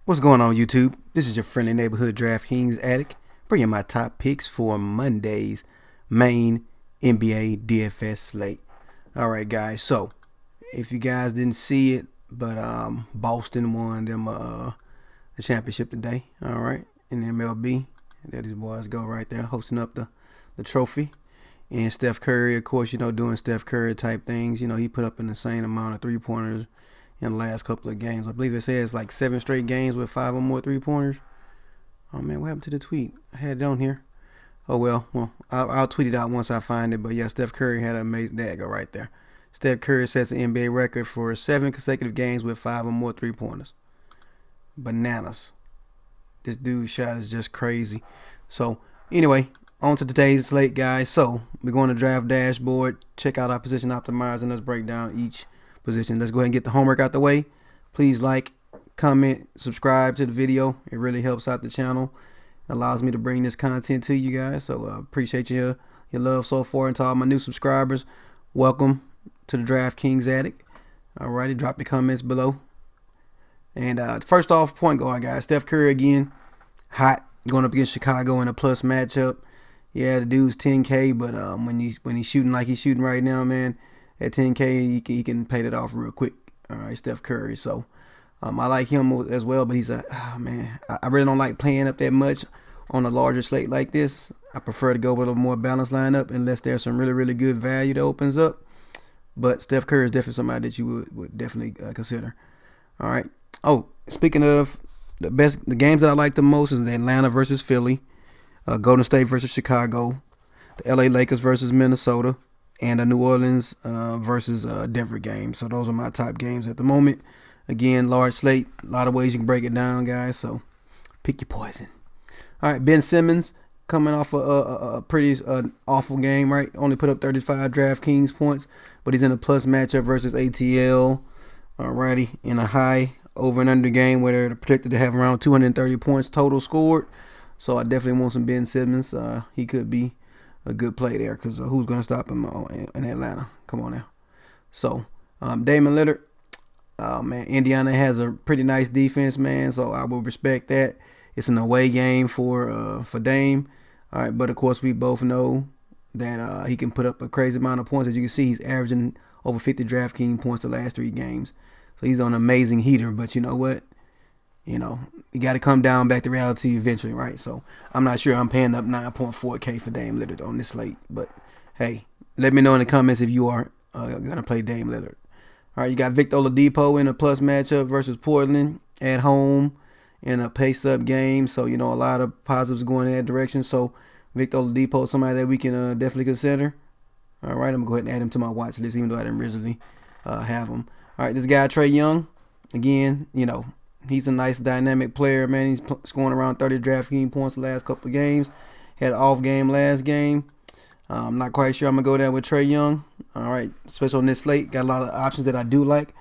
What's going on, YouTube? This is your friendly neighborhood DraftKings addict, bringing my top picks for Monday's main NBA DFS slate. All right, guys. So, if you guys didn't see it, but Boston won them the championship today. All right, in the MLB. There these boys go right there, hosting up the trophy. And Steph Curry, of course, doing Steph Curry type things. He put up an insane amount of 3-pointers in the last couple of games. I believe it says like 7 straight games with 5 or more 3-pointers. Oh man, what happened to the tweet? I had it on here. Oh well, I'll tweet it out once I find it. But yeah, Steph Curry had an amazing dagger right there. Steph Curry sets an NBA record for 7 consecutive games with 5 or more 3-pointers. Bananas. This dude's shot is just crazy. So anyway, on to today's slate, guys. So we're going to draft dashboard, check out our position optimizers, and let's break down each position. Let's go ahead and get the homework out the way. Please like, comment, subscribe to the video. It really helps out the channel. It allows me to bring this content to you guys. So appreciate your love so far. And to all my new subscribers, welcome to the DraftKings addict. Alrighty, drop your comments below. And first off, point guard, guys. Steph Curry again, hot, going up against Chicago in a plus matchup. Yeah, the dude's 10K, but when he's shooting like he's shooting right now, man, at 10K, he can pay that off real quick. All right, Steph Curry. So I like him as well, but he's man, I really don't like playing up that much on a larger slate like this. I prefer to go with a more balanced lineup unless there's some really, really good value that opens up. But Steph Curry is definitely somebody that you would definitely consider. All right. Oh, speaking of the games that I like the most is the Atlanta versus Philly, Golden State versus Chicago, the LA Lakers versus Minnesota, and the New Orleans versus Denver game. So those are my top games at the moment. Again, large slate, a lot of ways you can break it down, guys. So pick your poison. All right, Ben Simmons coming off a pretty awful game, right? Only put up 35 DraftKings points, but he's in a plus matchup versus ATL. Alrighty, in a high over and under game where they're predicted to have around 230 points total scored. So I definitely want some Ben Simmons. He could be a good play there because who's going to stop him in Atlanta? Come on now. So Damian Lillard, man, Indiana has a pretty nice defense, man. So I will respect that. It's an away game for Dame. All right, but of course we both know that he can put up a crazy amount of points. As you can see, he's averaging over 50 DraftKings points the last 3 games. So he's on an amazing heater. But you know what? You got to come down back to reality eventually, right? So I'm not sure I'm paying up 9.4K for Dame Lillard on this slate. But hey, let me know in the comments if you are going to play Dame Lillard. All right, you got Victor Oladipo in a plus matchup versus Portland at home in a pace-up game. So, a lot of positives going in that direction. So Victor Oladipo is somebody that we can definitely consider. All right, I'm going to go ahead and add him to my watch list, even though I didn't originally have him. All right, this guy, Trae Young, again, he's a nice dynamic player, man. He's scoring around 30 DraftKings points the last couple of games. Had an off game last game. I'm not quite sure I'm going to go there with Trae Young. All right, especially on this slate. Got a lot of options that I do like.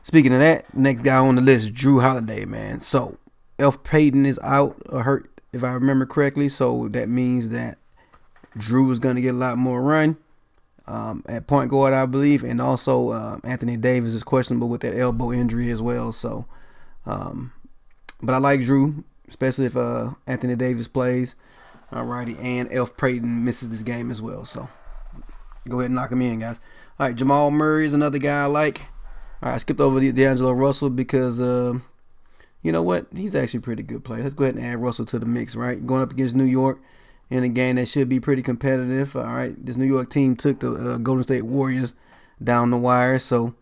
Speaking of that, next guy on the list is Drew Holiday, man. So, Elf Payton is out or hurt, if I remember correctly. So, that means that Drew is going to get a lot more run at point guard, I believe. And also, Anthony Davis is questionable with that elbow injury as well. So, but I like Drew, especially if Anthony Davis plays. Alrighty, and Elf Payton misses this game as well. So go ahead and knock him in, guys. All right, Jamal Murray is another guy I like. All right, I skipped over D'Angelo Russell because you know what? He's actually a pretty good player. Let's go ahead and add Russell to the mix, right? Going up against New York in a game that should be pretty competitive. All right, this New York team took the Golden State Warriors down the wire, so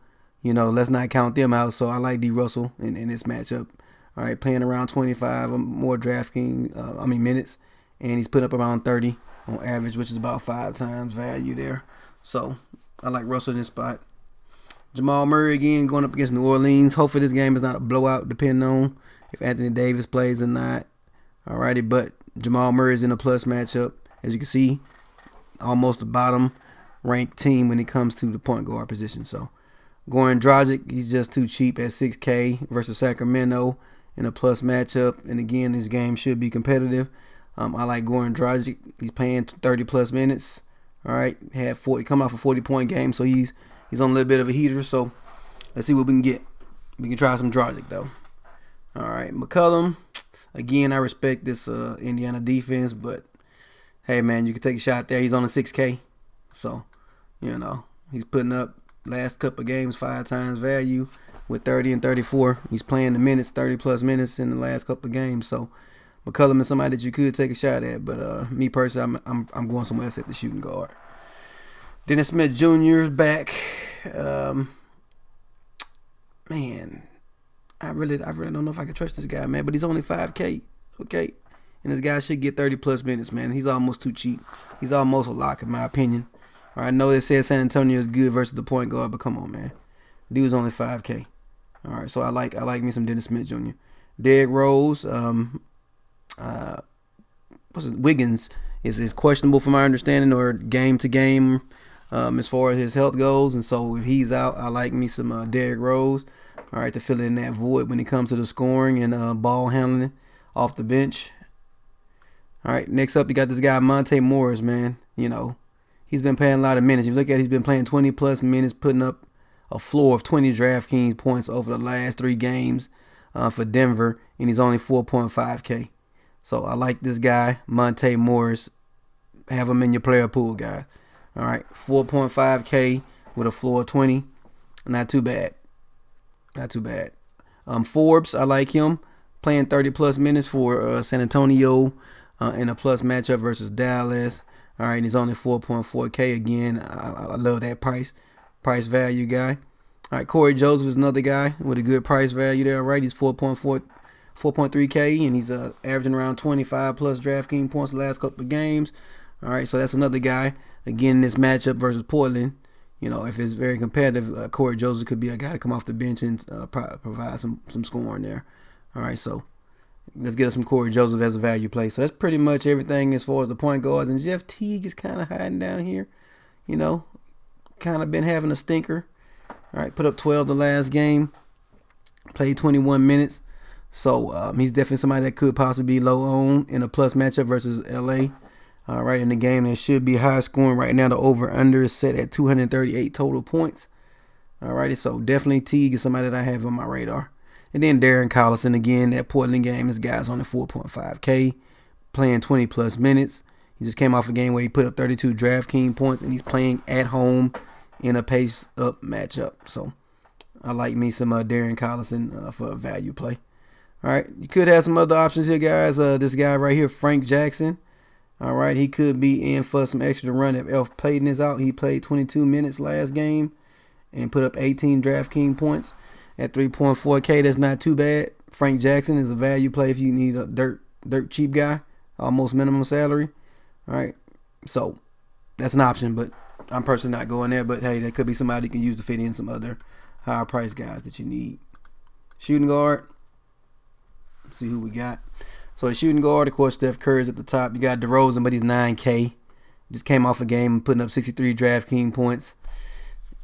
let's not count them out. So I like D. Russell in this matchup. All right, playing around 25 or more DraftKings, minutes, and he's put up around 30 on average, which is about 5 times value there. So I like Russell in this spot. Jamal Murray again going up against New Orleans. Hopefully this game is not a blowout, depending on if Anthony Davis plays or not. Alrighty, but Jamal Murray is in a plus matchup. As you can see, almost the bottom ranked team when it comes to the point guard position. So Goran Dragic, he's just too cheap at 6K versus Sacramento in a plus matchup. And again, this game should be competitive. I like Goran Dragic. He's playing 30 plus minutes. All right, had 40, coming off a 40-point game, so he's on a little bit of a heater. So let's see what we can get. We can try some Dragic though. All right, McCollum. Again, I respect this Indiana defense, but hey, man, you can take a shot there. He's on a 6K, so he's putting up last couple of games 5 times value with 30 and 34. He's playing the minutes, 30 plus minutes in the last couple of games. So McCullum is somebody that you could take a shot at, but me personally, I'm going somewhere else at the shooting guard. Dennis Smith Jr. is back. Man, I really don't know if I can trust this guy, man. But he's only 5K, okay, and this guy should get 30 plus minutes, man. He's almost too cheap. He's almost a lock in my opinion. All right, I know they said San Antonio is good versus the point guard, but come on, man. Dude's only 5K. All right, so I like me some Dennis Smith Jr. Derrick Rose, Wiggins is questionable from my understanding, or game to game, as far as his health goes, and so if he's out, I like me some Derrick Rose. All right, to fill in that void when it comes to the scoring and ball handling off the bench. All right, next up you got this guy Monte Morris, man. He's been playing a lot of minutes. If you look at it, he's been playing 20 plus minutes, putting up a floor of 20 DraftKings points over the last 3 games for Denver, and he's only 4.5K. So I like this guy, Monte Morris. Have him in your player pool, guys. All right, 4.5K with a floor of 20. Not too bad. Not too bad. Forbes, I like him. Playing 30 plus minutes for San Antonio in a plus matchup versus Dallas. All right, he's only 4.4K again. I love that price value guy. All right, Corey Joseph is another guy with a good price value there. Right, he's 4.3K, and he's averaging around 25 plus DraftKings points the last couple of games. All right, so that's another guy. Again, this matchup versus Portland, if it's very competitive, Corey Joseph could be a guy to come off the bench and provide some scoring there. All right, so let's get us some Corey Joseph as a value play. So that's pretty much everything as far as the point guards. And Jeff Teague is kind of hiding down here. Kind of been having a stinker. All right, put up 12 the last game. Played 21 minutes. So he's definitely somebody that could possibly be low owned in a plus matchup versus LA. All right, in the game that should be high scoring right now. The over-under is set at 238 total points. All righty, so definitely Teague is somebody that I have on my radar. And then Darren Collison, again, that Portland game, this guy's only 4.5K, playing 20 plus minutes. He just came off a game where he put up 32 DraftKings points, and he's playing at home in a pace-up matchup. So I like me some Darren Collison for a value play. All right, you could have some other options here, guys. This guy right here, Frank Jackson. All right, he could be in for some extra run if Elf Payton is out. He played 22 minutes last game and put up 18 DraftKings points at 3.4K. That's not too bad. Frank Jackson is a value play if you need a dirt cheap guy, almost minimum salary. All right, so that's an option, but I'm personally not going there. But hey, that could be somebody you can use to fit in some other higher price guys that you need. Shooting guard. Let's see who we got. So a shooting guard, of course, Steph Curry's at the top. You got DeRozan, but he's 9K. Just came off a game and putting up 63 DraftKings points.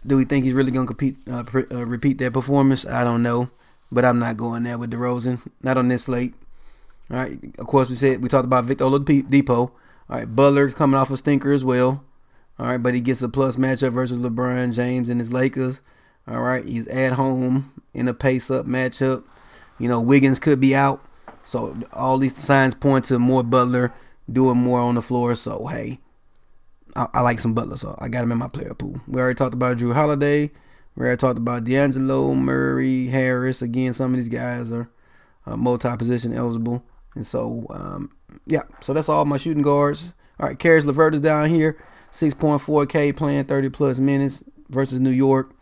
Do we think he's really going to repeat that performance? I don't know, but I'm not going there with DeRozan. Not on this slate. All right. Of course, we talked about Victor Oladipo. All right, Butler coming off a stinker as well. All right, but he gets a plus matchup versus LeBron James and his Lakers. All right, he's at home in a pace-up matchup. Wiggins could be out. So all these signs point to more Butler doing more on the floor. So, hey, I like some Butler. So I got him in my player pool. We already talked about Drew Holiday. We already talked about D'Angelo, Murray, Harris. Again, some of these guys are multi-position eligible. And so, yeah. So that's all my shooting guards. All right, Caris LeVert is down here. 6.4K playing 30 plus minutes versus New York.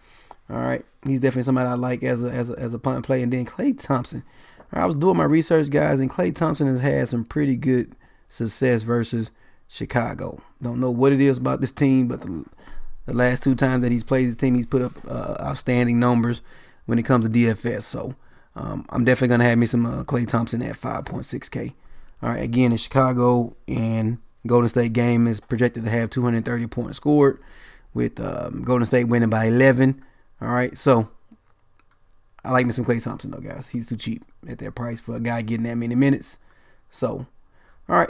All right. He's definitely somebody I like as a punt play. And then Klay Thompson. I was doing my research, guys, and Klay Thompson has had some pretty good success versus Chicago. Don't know what it is about this team, but the last 2 times that he's played this team, he's put up outstanding numbers when it comes to DFS. So I'm definitely going to have me some Klay Thompson at 5.6K. All right, again, the Chicago and Golden State game is projected to have 230 points scored, with Golden State winning by 11. All right, so I like me some Klay Thompson, though, guys. He's too cheap at that price for a guy getting that many minutes. So, all right.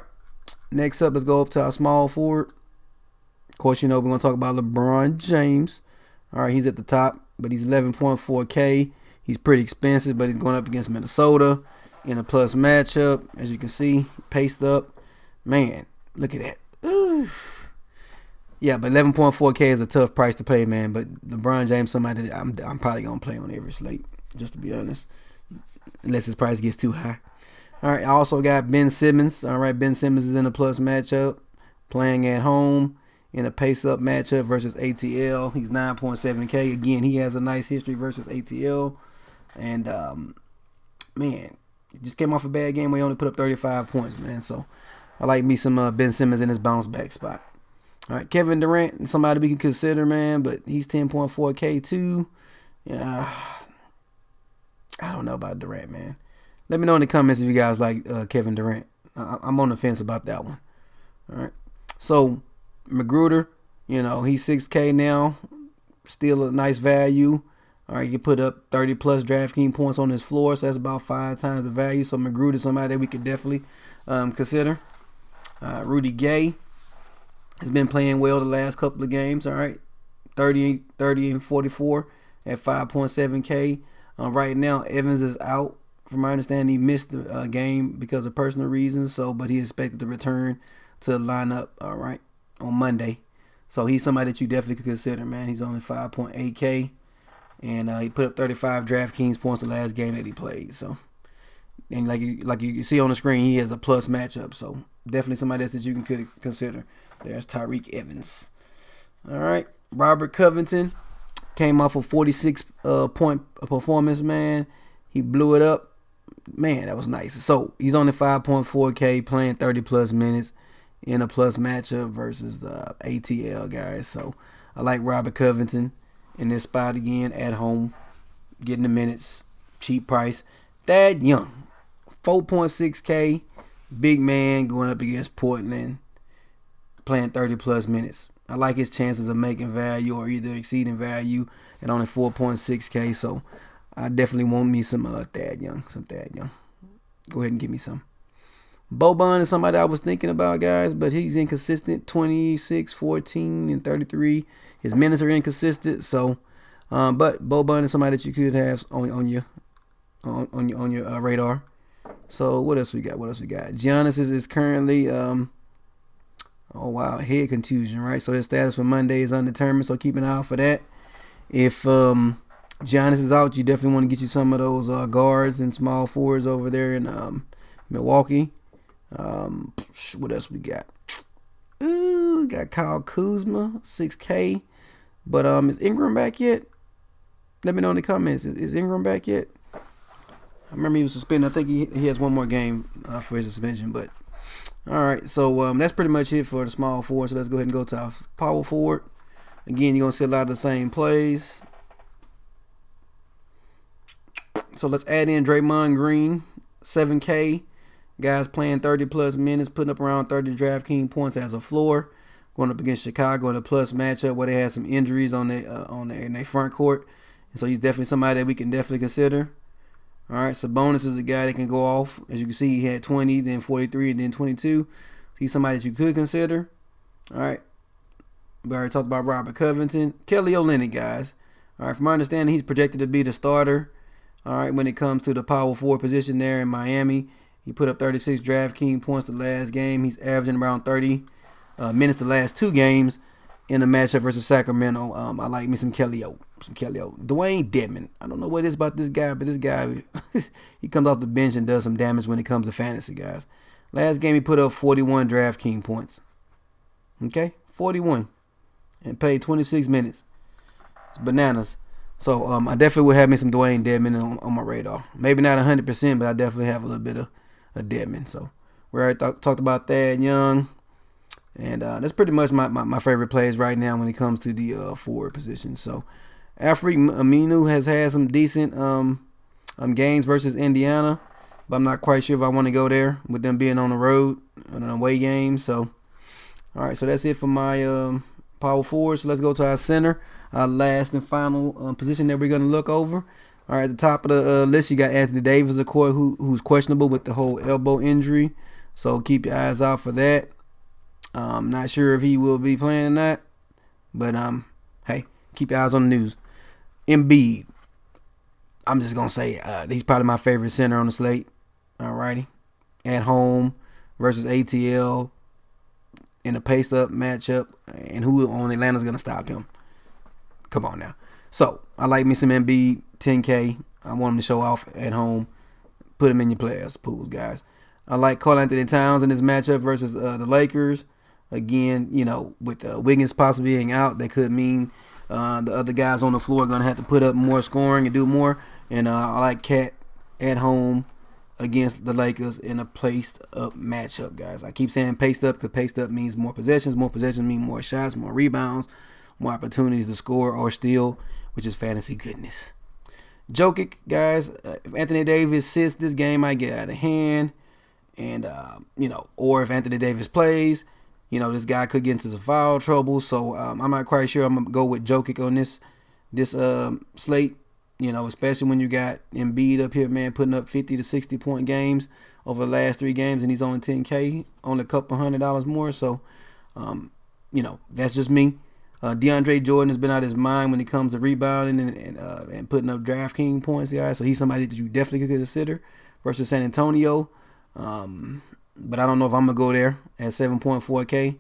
Next up, let's go up to our small forward. Of course, we're going to talk about LeBron James. All right, he's at the top, but he's 11.4K. He's pretty expensive, but he's going up against Minnesota. in a plus matchup. As you can see, paced up. Man, look at that. Ooh. Yeah, but 11.4K is a tough price to pay, man. But LeBron James, somebody that I'm probably gonna play on every slate, just to be honest, unless his price gets too high. All right, I also got Ben Simmons. All right, Ben Simmons is in a plus matchup, playing at home in a pace-up matchup versus ATL. He's 9.7K. Again, he has a nice history versus ATL, and man, he just came off a bad game where he only put up 35 points, man. So I like me some Ben Simmons in his bounce back spot. All right, Kevin Durant, somebody we can consider, man, but he's 10.4K too. Yeah, I don't know about Durant, man. Let me know in the comments if you guys like Kevin Durant. I'm on the fence about that one. All right, so Magruder, he's 6K now, still a nice value. All right, you put up 30 plus DraftKings points on his floor, so that's about 5 times the value. So Magruder is somebody that we could definitely consider. Rudy Gay has been playing well the last couple of games. All right, 30 and 44 at 5.7K. Right now, Evans is out. From my understanding, he missed the game because of personal reasons. But he expected to return to the lineup. All right, on Monday. So he's somebody that you definitely could consider, man. He's only 5.8K, and he put up 35 DraftKings points the last game that he played. So, and like you see on the screen, he has a plus matchup. So definitely somebody else that you can consider. There's Tyreek Evans. All right, Robert Covington came off a 46 point performance, man. He blew it up. Man, that was nice. So he's only 5.4K, playing 30 plus minutes in a plus matchup versus the ATL guys. So I like Robert Covington in this spot again at home, getting the minutes, cheap price. Thad Young, 4.6K, big man going up against Portland, playing 30 plus minutes. I like his chances of making value or either exceeding value at only 4.6K. So I definitely want me some Thad Young. Go ahead and give me some. Boban is somebody I was thinking about, guys, but he's inconsistent. 26, 14, and 33. His minutes are inconsistent. So, but Boban is somebody that you could have on your radar. So what else we got? Giannis is currently head contusion, right? So his status for Monday is undetermined. So keep an eye out for that. If Giannis is out, you definitely want to get you some of those guards and small forwards over there in Milwaukee. What else we got? We got Kyle Kuzma, 6K. But is Ingram back yet? Let me know in the comments. Is Ingram back yet? I remember he was suspended. I think he has one more game for his suspension. But all right, so that's pretty much it for the small forward. So let's go ahead and go to our power forward. Again, you're gonna see a lot of the same plays. So let's add in Draymond Green, 7K. Guys playing 30 plus minutes, putting up around 30 DraftKings points as a floor. Going up against Chicago in a plus matchup where they had some injuries in their front court. And so he's definitely somebody that we can definitely consider. All right, Sabonis is a guy that can go off. As you can see, he had 20, then 43, and then 22. He's somebody that you could consider. All right. We already talked about Robert Covington. Kelly Olynyk, guys. All right, from my understanding, he's projected to be the starter. All right, when it comes to the power forward position there in Miami, he put up 36 DraftKings points the last game. He's averaging around 30 minutes the last 2 games in a matchup versus Sacramento. I like me some Kelly O. Dwayne Dedmon. I don't know what it is about this guy, but this guy, he comes off the bench and does some damage when it comes to fantasy, guys. Last game, he put up 41 DraftKings points. Okay, 41. And played 26 minutes. It's bananas. So I definitely will have me some Dwayne Dedmon on my radar. Maybe not 100%, but I definitely have a little bit of Dedmon. So we already talked about Thad Young. And that's pretty much my favorite plays right now when it comes to the forward position. So Afrique Aminu has had some decent games versus Indiana. But I'm not quite sure if I want to go there with them being on the road on an away game. So, all right, so that's it for my power forward. So let's go to our center. Our last and final position that we're going to look over. All right, at the top of the list, you got Anthony Davis, of course, who's questionable with the whole elbow injury. So keep your eyes out for that. Not sure if he will be playing or not. But, hey, keep your eyes on the news. Embiid. I'm just going to say he's probably my favorite center on the slate. Alrighty. At home versus ATL in a pace-up matchup. And who on Atlanta's going to stop him? Come on now. So, I like me some Embiid, 10K. I want him to show off at home. Put him in your players pools, guys. I like Karl-Anthony Towns in this matchup versus the Lakers. Again, you know, with Wiggins possibly being out, that could mean the other guys on the floor are going to have to put up more scoring and do more. And I like Cat at home against the Lakers in a paced-up matchup, guys. I keep saying paced-up because paced-up means more possessions. More possessions mean more shots, more rebounds, more opportunities to score or steal, which is fantasy goodness. Jokic, guys, if Anthony Davis sits, this game might get out of hand. And, you know, or if Anthony Davis plays, you know, this guy could get into some foul trouble. So I'm not quite sure I'm going to go with Jokic on this slate, you know, especially when you got Embiid up here, man, putting up 50 to 60 point games over the last 3 games, and he's only 10K, on a couple $100 more. So, you know, that's just me. DeAndre Jordan has been out of his mind when it comes to rebounding and putting up DraftKings points, guys. So he's somebody that you definitely could consider versus San Antonio. But I don't know if I'm going to go there at 7.4K.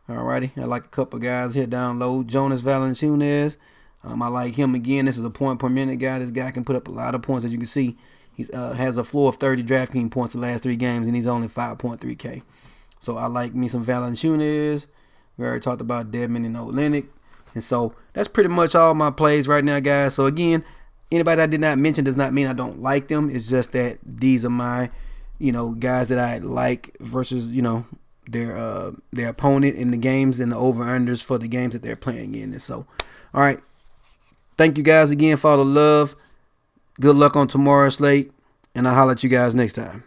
Alrighty. I like a couple guys here down low. Jonas Valanciunas. I like him again. This is a point per minute guy. This guy can put up a lot of points. As you can see, he has a floor of 30 DraftKings points the last 3 games, and he's only 5.3K. So I like me some Valanciunas. We already talked about Dedmon and Olynyk. And so that's pretty much all my plays right now, guys. So again, anybody I did not mention does not mean I don't like them. It's just that these are my, you know, guys that I like versus, you know, their opponent in the games and the over-unders for the games that they're playing in. And so, all right. Thank you guys again for all the love. Good luck on tomorrow's slate. And I'll holler at you guys next time.